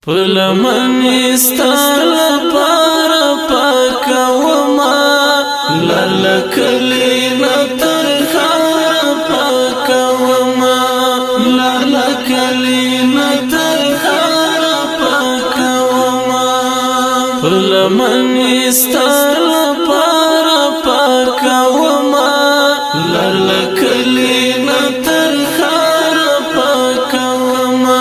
پلمن ستال پارا پاکا وما لالکلی نتر خارا پاکا وما لالکلی نتر خارا پاکا وما پلمن ستال پارا پاکا وما لالکلی نتر خارا پاکا وما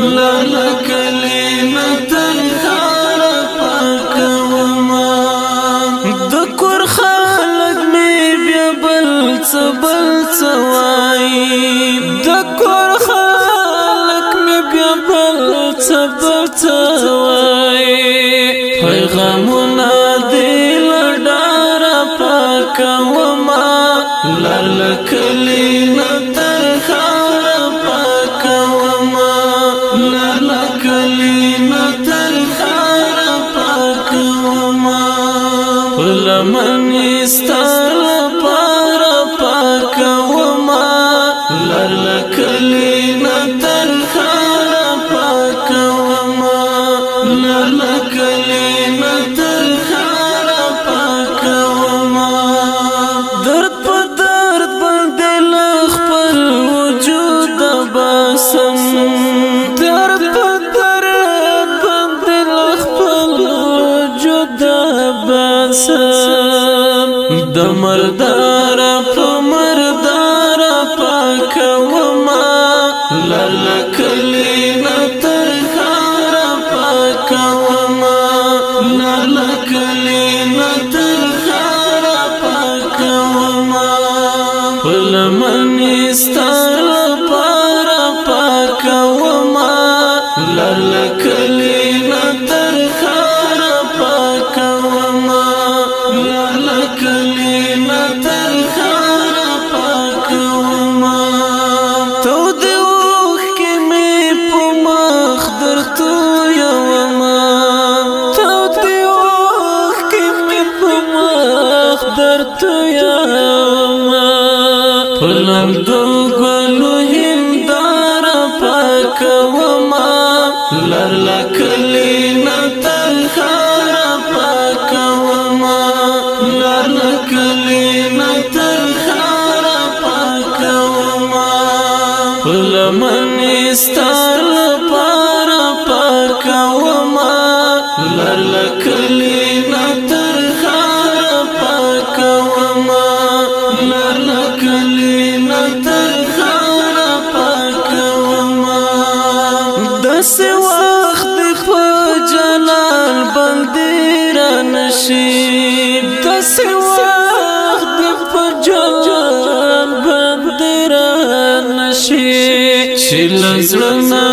لالکلی نتر خارا پاکا وما دکور خالق می بیا بلڅ وای دکور خالق می بیا بلڅ وای پیغامونه دی لډارا پاکا وما لالکلی نتر خارا پاکا وما لالکلی نتر خارا پاکا وما پلمن ستال پارا پاکا وما لالکلی نتر خارا پاکا وما لالکلی نتر خارا پاکا وما درد په درد باندې لخپل وجود باسم درد په درد باندې لخپل وجود باسم د مردار په مردار پاکا وما لالکلی نتر خارا پاکا وما لالکلی نتر خارا پاکا وما پلمن ستال پارا پاکا وما لالکلی نتر خارا پاکا وما لالکلی نتر خارا پاکا وما تو دی اوښکې مې په مخ درته یوما تو دی اوښکې مې په مخ درته یوما په لمدو ګلو هنداره پاکا وما لالکلی نتر خارا پاکا وما لالکلی نتر خارا پاکا وما پلمن ستال پارا پاکا وما لالکلی نتر خارا پاکا وما لالکلی نتر خارا پاکا وما داسې وخت په جلال باندې را نشي داسې وخت په جلال باندې را نشي چې له زړه نه